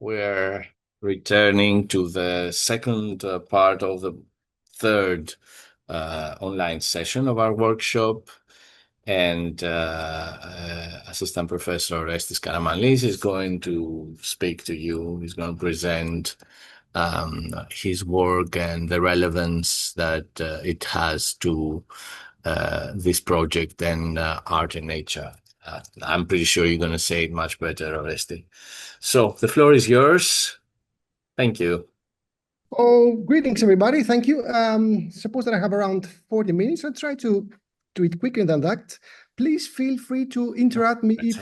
We're returning to the second part of the third online session of our workshop. And Assistant Professor Orestis Karamanlis is going to speak to you. He's going to present his work and the relevance that it has to this project and art and nature. I'm pretty sure you're going to say it much better, Oresti. So the floor is yours. Thank you. Oh, greetings, everybody. Thank you. Suppose that I have around 40 minutes. I'll try to do it quicker than that. Please feel free to interrupt me if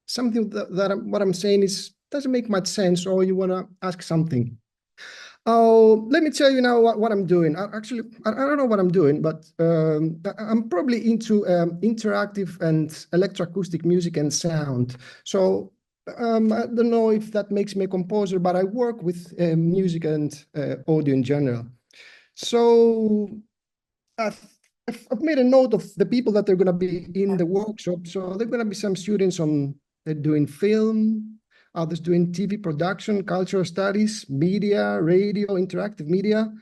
something what I'm saying doesn't make much sense or you want to ask something. Oh, let me tell you now what I'm doing. I don't know what I'm doing, but I'm probably into interactive and electroacoustic music and sound. So I don't know if that makes me a composer, but I work with music and audio in general. So I've made a note of the people that are going to be in the workshop. So there are going to be some students on doing film, others doing TV production, cultural studies, media, radio, interactive media.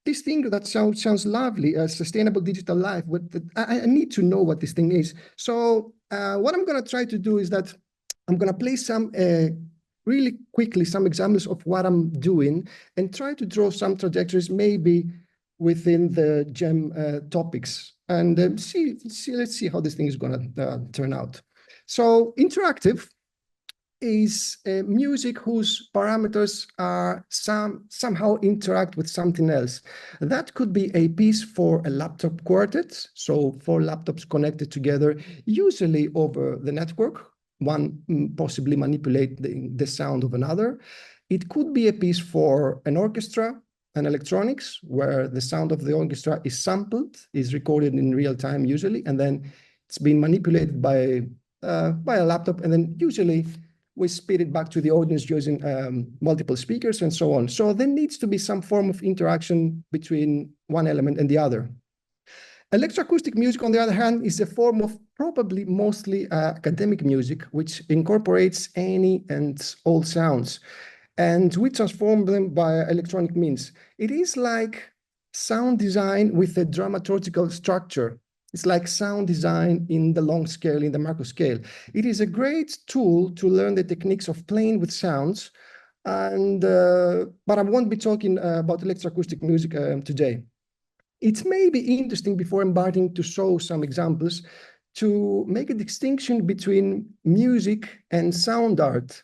This thing that sounds lovely, a sustainable digital life. I need to know what this thing is. So what I'm going to try to do is that I'm going to play some really quickly some examples of what I'm doing and try to draw some trajectories maybe within the GEM topics and let's see how this thing is going to turn out. So interactive is music whose parameters are somehow interact with something else. That could be a piece for a laptop quartet, so 4 laptops connected together, usually over the network, one possibly manipulating the sound of another. It could be a piece for an orchestra and electronics, where the sound of the orchestra is sampled, is recorded in real time usually, and then it's being manipulated by a laptop, and then usually we spit it back to the audience using multiple speakers and so on. So there needs to be some form of interaction between one element and the other. Electroacoustic music, on the other hand, is a form of probably mostly academic music, which incorporates any and all sounds, and we transform them by electronic means. It is like sound design with a dramaturgical structure. It's like sound design in the long scale, in the macro scale. It is a great tool to learn the techniques of playing with sounds, and but I won't be talking about electroacoustic music today. It may be interesting before embarking to show some examples to make a distinction between music and sound art.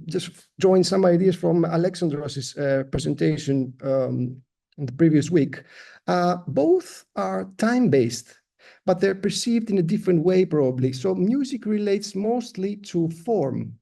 Just drawing some ideas from Alexandros' presentation in the previous week. Both are time-based, but they're perceived in a different way probably. So music relates mostly to form,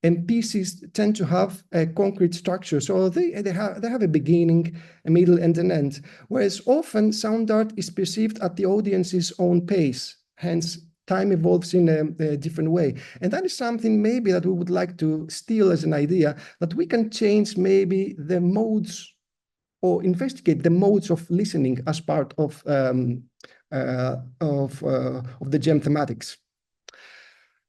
and pieces tend to have a concrete structure. So they have a beginning, a middle, and an end. Whereas often sound art is perceived at the audience's own pace, hence time evolves in a different way. And that is something maybe that we would like to steal as an idea, that we can change maybe the modes or investigate the modes of listening as part of the GEM thematics.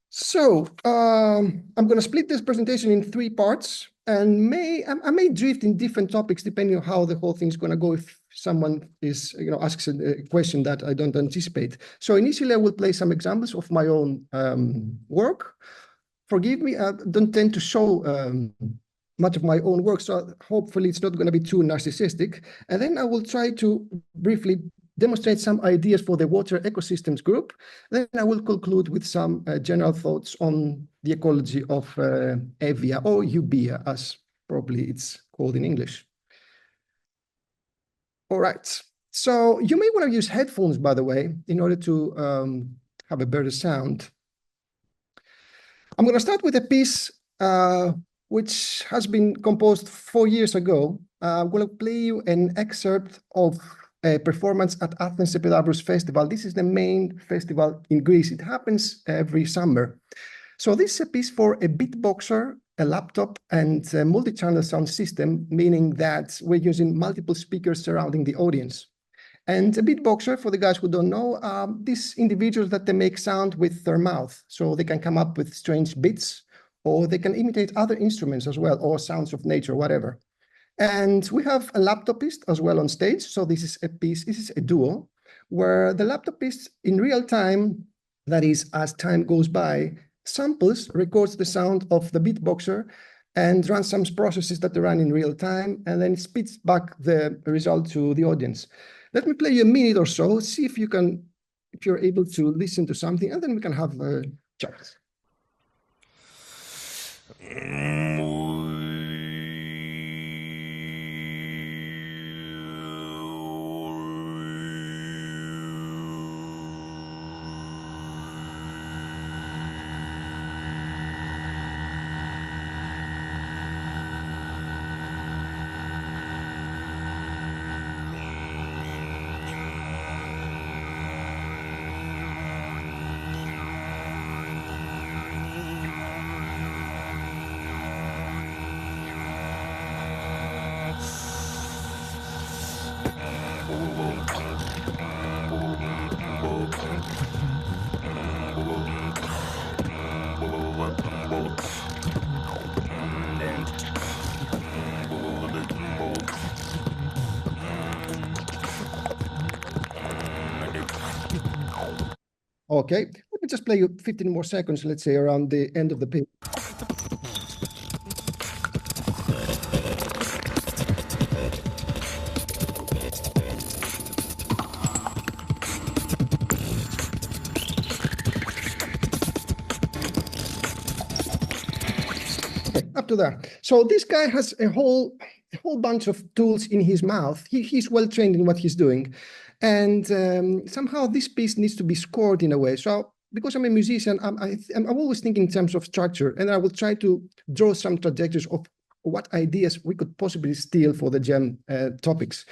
So I'm going to split this presentation in 3 parts, and I may drift in different topics depending on how the whole thing is going to go if someone is, asks a question that I don't anticipate. So initially, I will play some examples of my own work. Forgive me, I don't tend to show much of my own work, so hopefully it's not going to be too narcissistic. And then I will try to briefly demonstrate some ideas for the water ecosystems group. Then I will conclude with some general thoughts on the ecology of Evia, or Eubea, as probably it's called in English. All right. So you may want to use headphones, by the way, in order to have a better sound. I'm going to start with a piece which has been composed 4 years ago. I'm going to play you an excerpt of a performance at Athens Epidavros Festival. This is the main festival in Greece. It happens every summer. So this is a piece for a beatboxer, a laptop, and a multi-channel sound system, meaning that we're using multiple speakers surrounding the audience. And a beatboxer, for the guys who don't know, these individuals that they make sound with their mouth. So they can come up with strange beats or they can imitate other instruments as well, or sounds of nature, whatever. And we have a laptopist as well on stage. So this is a piece, this is a duo, where the laptopist in real time, that is, as time goes by, samples, records the sound of the beatboxer and runs some processes that they run in real time, and then spits back the result to the audience. Let me play you a minute or so, see if you're able to listen to something, and then we can have a chat. Okay, let me just play you 15 more seconds, let's say around the end of the piece. Okay, up to there. So this guy has a whole bunch of tools in his mouth. He's well trained in what he's doing. And somehow this piece needs to be scored in a way. So because I'm a musician, I'm always thinking in terms of structure, and I will try to draw some trajectories of what ideas we could possibly steal for the jam topics.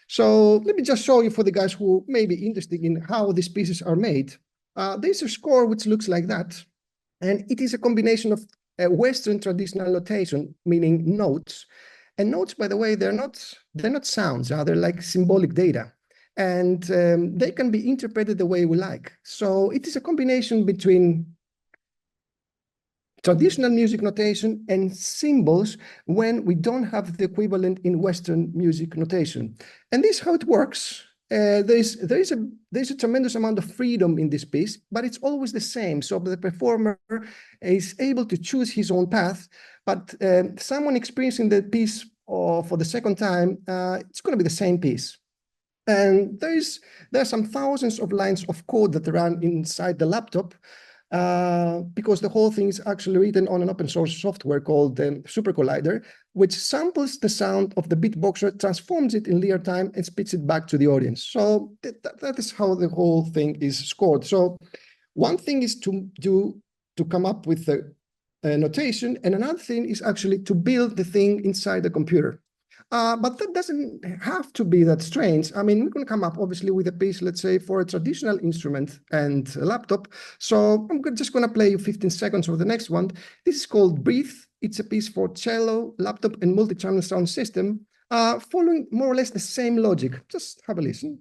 So let me just show you, for the guys who may be interested in how these pieces are made. There's a score which looks like that. And it is a combination of a Western traditional notation, meaning notes. And notes, by the way, they're not sounds, they're like symbolic data. And they can be interpreted the way we like. So it is a combination between traditional music notation and symbols when we don't have the equivalent in Western music notation. And this is how it works. There's a tremendous amount of freedom in this piece, but it's always the same. So the performer is able to choose his own path, but someone experiencing the piece for the second time, it's going to be the same piece. And there are some thousands of lines of code that run inside the laptop, because the whole thing is actually written on an open source software called Super Collider, which samples the sound of the beatboxer, transforms it in real time, and spits it back to the audience. So that is how the whole thing is scored. So one thing is to come up with a notation, and another thing is actually to build the thing inside the computer. But that doesn't have to be that strange. I mean, we can come up obviously with a piece, let's say, for a traditional instrument and a laptop. So I'm just going to play you 15 seconds of the next one. This is called Breathe. It's a piece for cello, laptop, and multi-channel sound system, following more or less the same logic. Just have a listen.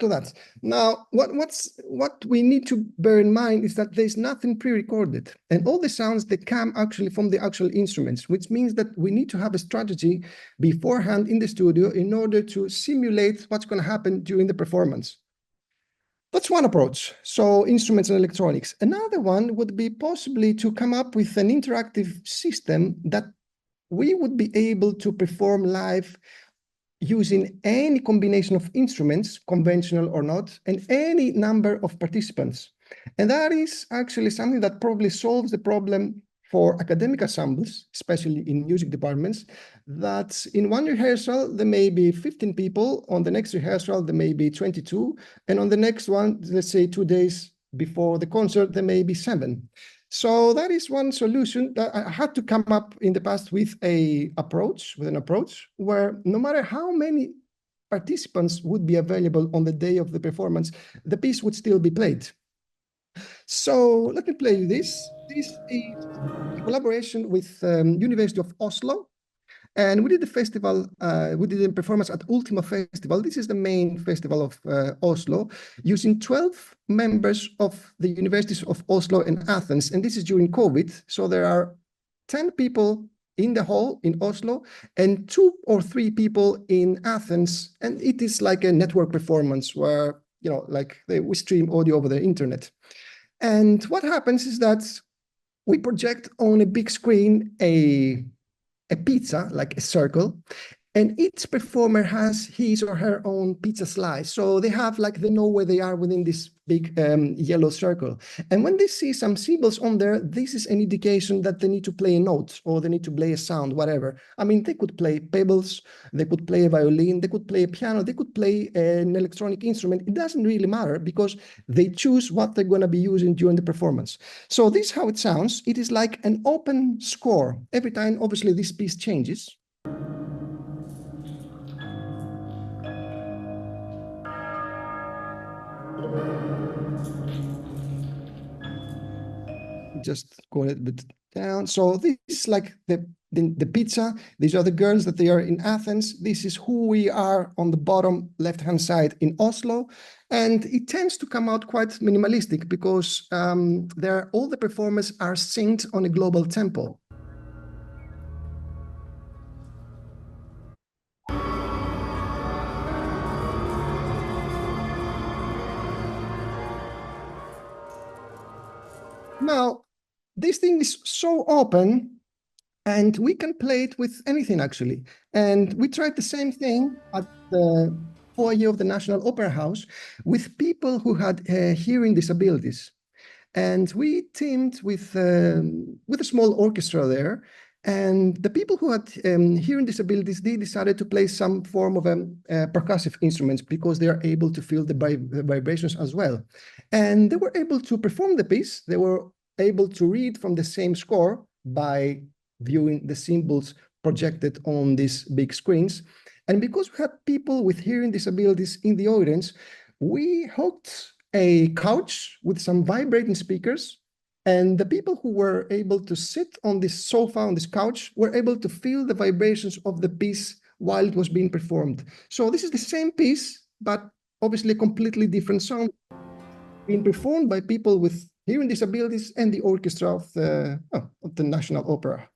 To that. Now, what we need to bear in mind is that there's nothing pre-recorded, and all the sounds that come actually from the actual instruments, which means that we need to have a strategy beforehand in the studio in order to simulate what's going to happen during the performance. That's one approach. So instruments and electronics. Another one would be possibly to come up with an interactive system that we would be able to perform live using any combination of instruments, conventional or not, and any number of participants. And that is actually something that probably solves the problem for academic ensembles, especially in music departments, that in one rehearsal, there may be 15 people, on the next rehearsal, there may be 22, and on the next one, let's say 2 days before the concert, there may be 7. So that is one solution that I had to come up in the past with an approach where no matter how many participants would be available on the day of the performance, the piece would still be played. So let me play you this. This is a collaboration with University of Oslo. And we did the festival, we did a performance at Ultima Festival. This is the main festival of Oslo, using 12 members of the universities of Oslo and Athens. And this is during COVID. So there are 10 people in the hall in Oslo and 2 or 3 people in Athens. And it is like a network performance where, you know, like we stream audio over the internet. And what happens is that we project on a big screen a pizza, like a circle, and each performer has his or her own pizza slice. So they have like, they know where they are within this big yellow circle. And when they see some symbols on there, this is an indication that they need to play a note or they need to play a sound, whatever. I mean, they could play pebbles, they could play a violin, they could play a piano, they could play an electronic instrument. It doesn't really matter because they choose what they're going to be using during the performance. So this is how it sounds. It is like an open score. Every time, obviously, this piece changes. Just go a little bit down. So this is like the pizza. These are the girls that they are in Athens. This is who we are on the bottom left-hand side in Oslo. And it tends to come out quite minimalistic because all the performers are synced on a global tempo. Now, this thing is so open and we can play it with anything actually. And we tried the same thing at the foyer of the National Opera House with people who had hearing disabilities. And we teamed with a small orchestra there. And the people who had hearing disabilities, they decided to play some form of percussive instruments because they are able to feel the vibrations as well. And they were able to perform the piece. They were able to read from the same score by viewing the symbols projected on these big screens. And because we had people with hearing disabilities in the audience, we hooked a couch with some vibrating speakers, and the people who were able to sit on this sofa, on this couch, were able to feel the vibrations of the piece while it was being performed. So this is the same piece, but obviously a completely different sound being performed by people with hearing disabilities and the orchestra of the National Opera.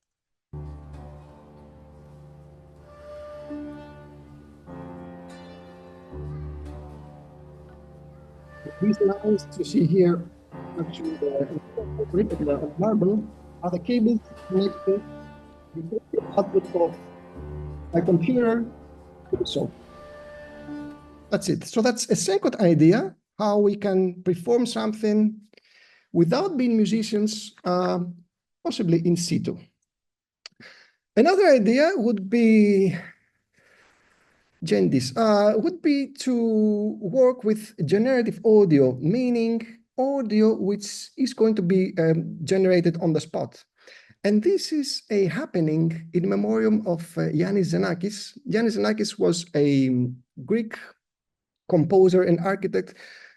These lines you see here, actually the marble, are the cables connected to the output of my computer. So that's it. So that's a second idea, how we can perform something without being musicians, possibly in situ. Another idea would be would be to work with generative audio, meaning audio which is going to be generated on the spot. And this is a happening in memoriam of Yannis Xenakis. Yannis Xenakis was a Greek composer and architect,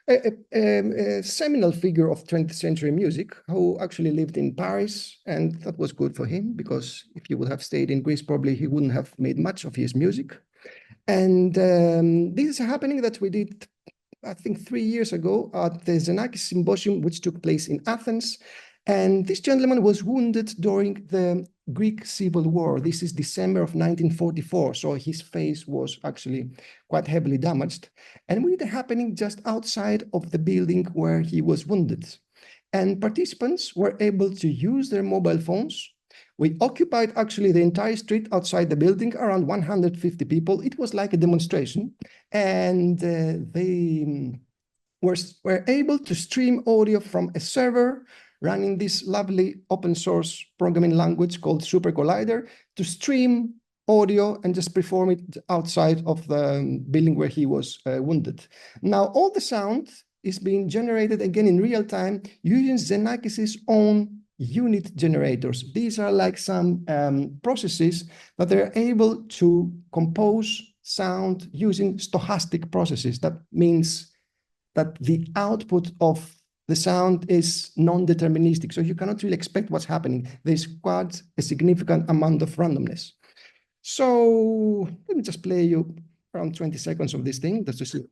a seminal figure of 20th century music, who actually lived in Paris, and that was good for him because if he would have stayed in Greece, probably he wouldn't have made much of his music. And this is a happening that we did, I think, 3 years ago at the Xenakis Symposium, which took place in Athens. And this gentleman was wounded during the Greek Civil War. This is December of 1944. So his face was actually quite heavily damaged. And we did a happening just outside of the building where he was wounded. And participants were able to use their mobile phones. We occupied actually the entire street outside the building, around 150 people. It was like a demonstration. And they were able to stream audio from a server running this lovely open source programming language called Super Collider to stream audio and just perform it outside of the building where he was wounded. Now, all the sound is being generated again in real time using Xenakis' own unit generators. These are like some processes that they're able to compose sound using stochastic processes. That means that the output of the sound is non-deterministic, so you cannot really expect what's happening. There's quite a significant amount of randomness. So let me just play you around 20 seconds of this thing, just to see.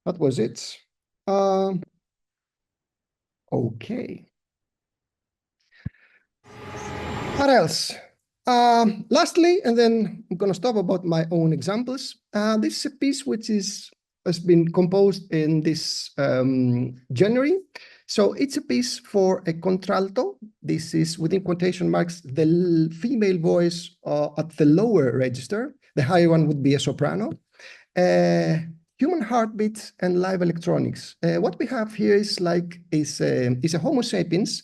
That was it. Okay. What else? Lastly, and then I'm going to stop about my own examples. This is a piece which has been composed in this January. So it's a piece for a contralto. This is, within quotation marks, the female voice at the lower register. The higher one would be a soprano. Human heartbeat and live electronics. What we have here is a Homo sapiens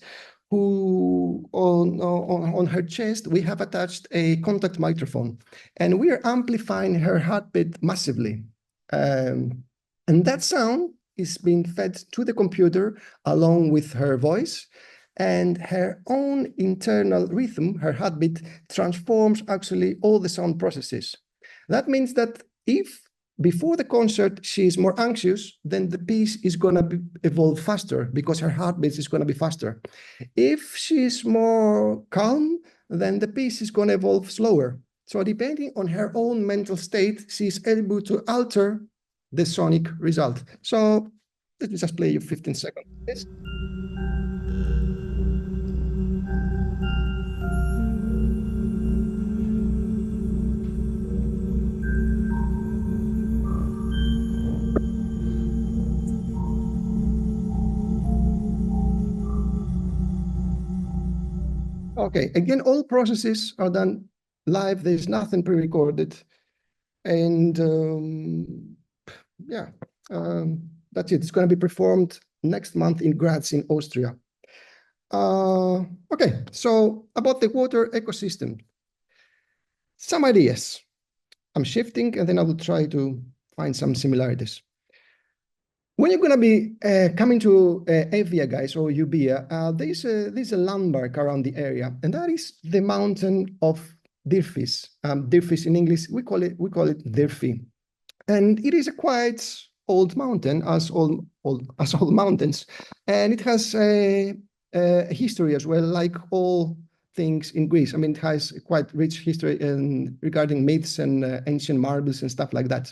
who on her chest, we have attached a contact microphone, and we are amplifying her heartbeat massively. And that sound is being fed to the computer along with her voice, and her own internal rhythm, her heartbeat, transforms actually all the sound processes. That means that if before the concert she is more anxious, then the piece is going to evolve faster because her heartbeat is going to be faster. If she is more calm, then the piece is going to evolve slower. So depending on her own mental state, she is able to alter the sonic result. So let me just play you 15 seconds. Yes. Okay, again, all processes are done live. There's nothing pre-recorded. And that's it. It's going to be performed next month in Graz in Austria. Okay, so about the water ecosystem. Some ideas. I'm shifting, and then I will try to find some similarities. When you're going to be coming to Evia, guys, or Ubia, there's a landmark around the area, and that is the mountain of Dirfis. Dirfis in English, we call it Dirfi, and it is a quite old mountain, as all mountains, and it has a history as well, like all things in Greece. I mean, it has a quite rich history regarding myths and ancient marbles and stuff like that.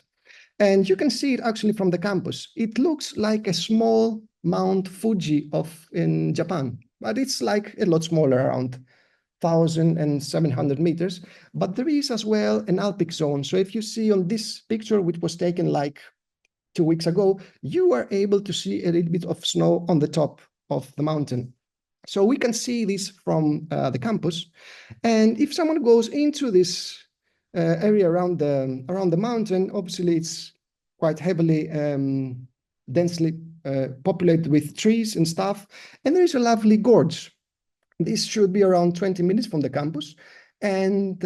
And you can see it actually from the campus. It looks like a small Mount Fuji in Japan, but it's like a lot smaller, around 1,700 meters. But there is as well an alpic zone. So if you see on this picture, which was taken like 2 weeks ago, you are able to see a little bit of snow on the top of the mountain. So we can see this from the campus. And if someone goes into this area around the mountain, obviously it's quite heavily densely populated with trees and stuff, and there is a lovely gorge. This should be around 20 minutes from the campus, and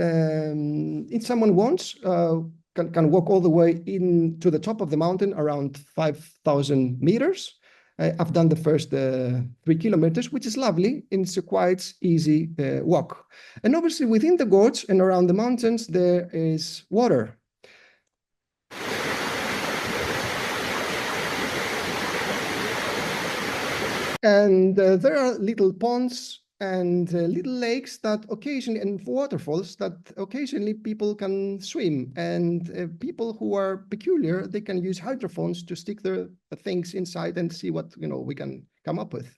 if someone wants, can walk all the way into the top of the mountain, around 5,000 meters. I've done the first 3 kilometers, which is lovely, and it's a quite easy walk. And obviously within the gorge and around the mountains, there is water. And there are little ponds and little lakes that occasionally, and waterfalls that occasionally people can swim. And people who are peculiar, they can use hydrophones to stick their things inside and see what we can come up with.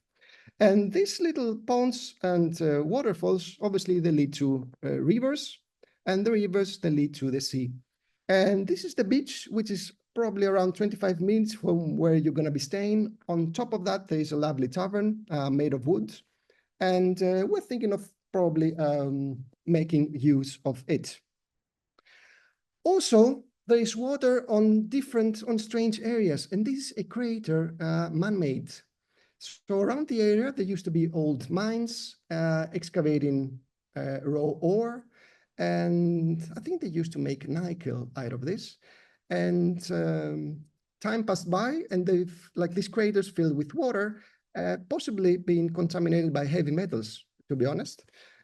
And these little ponds and waterfalls, obviously they lead to rivers, and the rivers they lead to the sea. And this is the beach, which is probably around 25 minutes from where you're going to be staying. On top of that, there is a lovely tavern made of wood. And we're thinking of probably making use of it. Also, there is water on strange areas, and this is a crater man-made. So around the area, there used to be old mines excavating raw ore, and I think they used to make nickel out of this. And time passed by, and they've, like, these craters filled with water, possibly being contaminated by heavy metals, to be honest.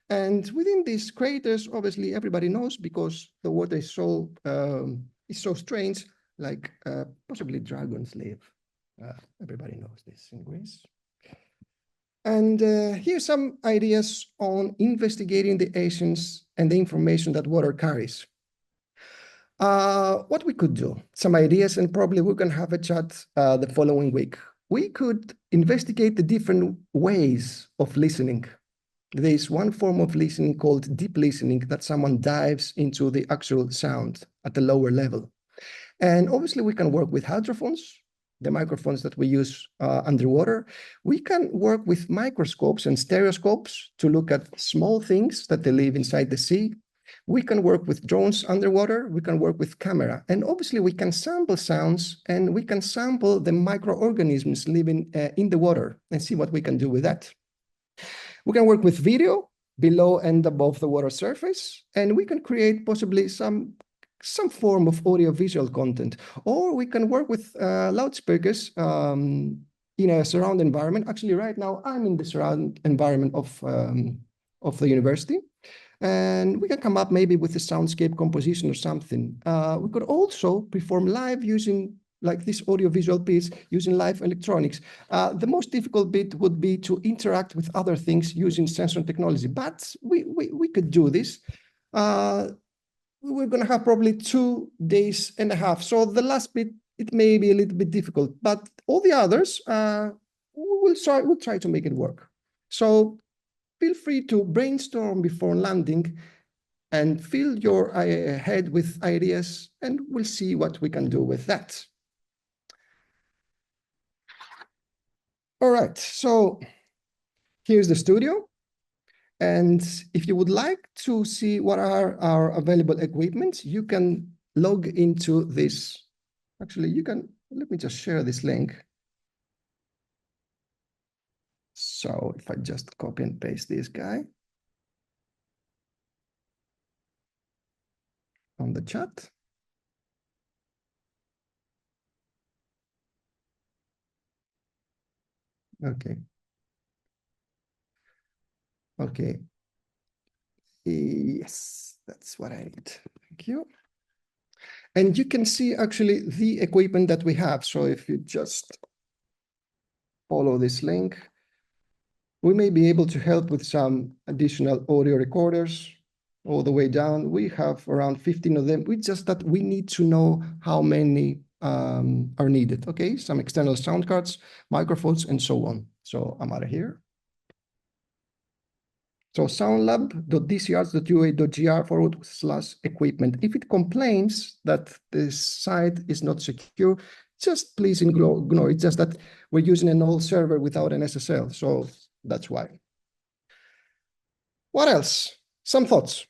And within these craters, obviously, everybody knows, because the water is so strange, like possibly dragons live. Everybody knows this in Greece. And here's some ideas on investigating the oceans and the information that water carries. What we could do, some ideas, and probably we're going to have a chat the following week. We could investigate the different ways of listening. There's one form of listening called deep listening, that someone dives into the actual sound at the lower level. And obviously we can work with hydrophones, the microphones that we use underwater. We can work with microscopes and stereoscopes to look at small things that they live inside the sea. We can work with drones underwater. We can work with camera. And obviously we can sample sounds, and we can sample the microorganisms living in the water and see what we can do with that. We can work with video below and above the water surface, and we can create possibly some form of audio-visual content. Or we can work with loudspeakers in a surround environment. Actually, right now, I'm in the surround environment of the university. And we can come up maybe with a soundscape composition or something. We could also perform live using, like, this audio-visual piece, using live electronics. The most difficult bit would be to interact with other things using sensor technology, but we could do this. We're going to have probably 2.5 days. So the last bit, it may be a little bit difficult, but all the others, we'll try to make it work. So feel free to brainstorm before landing and fill your head with ideas, and we'll see what we can do with that. All right, so here's the studio. And if you would like to see what are our available equipment, you can log into this. Actually, you can, let me just share this link. So if I just copy and paste this guy on the chat. Okay. Okay. Yes, that's what I need. Thank you. And you can see actually the equipment that we have. So if you just follow this link, we may be able to help with some additional audio recorders all the way down. We have around 15 of them. It's just that we need to know how many are needed. Okay, some external sound cards, microphones, and so on. So I'm out of here. So soundlab.dcrs.ua.gr/equipment. If it complains that this site is not secure, just please ignore it. Just that we're using an old server without an SSL. So that's why. What else? Some thoughts.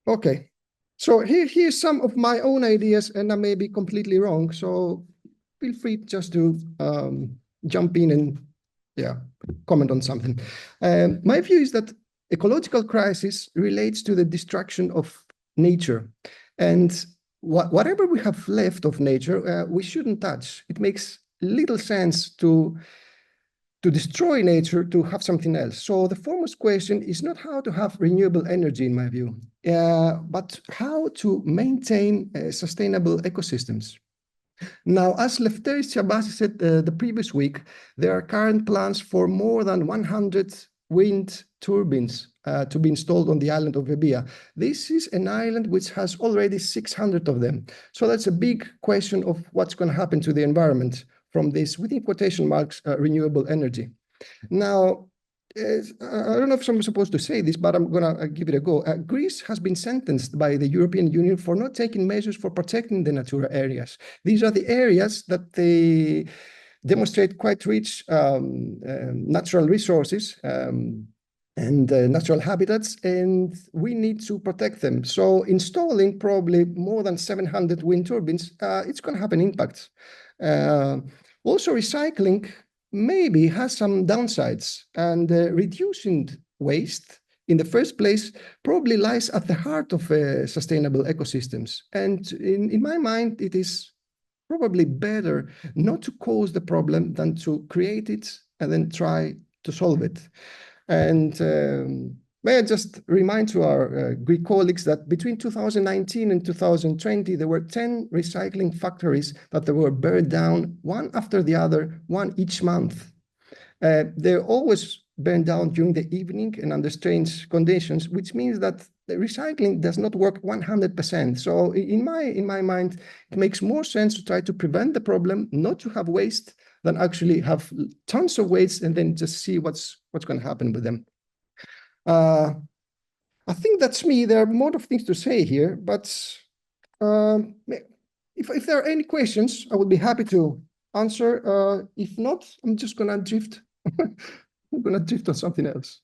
Okay. So here's some of my own ideas, and I may be completely wrong. So feel free just to jump in and comment on something. My view is that ecological crisis relates to the destruction of nature, and whatever we have left of nature, we shouldn't touch. It makes little sense to destroy nature to have something else. So the foremost question is not how to have renewable energy, in my view, but how to maintain sustainable ecosystems. Now, as Lefteris Chabasi said the previous week, there are current plans for more than 100 wind turbines to be installed on the island of Evia. This is an island which has already 600 of them. So that's a big question of what's going to happen to the environment from this, within quotation marks, renewable energy. Now, I don't know if I'm supposed to say this, but I'm going to give it a go. Greece has been sentenced by the European Union for not taking measures for protecting the Natura areas. These are the areas that they demonstrate quite rich natural resources and natural habitats, and we need to protect them. So installing probably more than 700 wind turbines, it's going to have an impact. Also, recycling maybe has some downsides, and reducing waste in the first place probably lies at the heart of sustainable ecosystems. And in my mind, it is probably better not to cause the problem than to create it and then try to solve it. And may I just remind to our Greek colleagues that between 2019 and 2020, there were 10 recycling factories that they were burned down, one after the other, one each month. They're always burned down during the evening and under strange conditions, which means that the recycling does not work 100%. So in my mind, it makes more sense to try to prevent the problem, not to have waste, than actually have tons of waste and then just see what's going to happen with them. I think that's me. There are more of things to say here, but if there are any questions, I would be happy to answer. If not, I'm just going to drift. I'm going to drift on something else.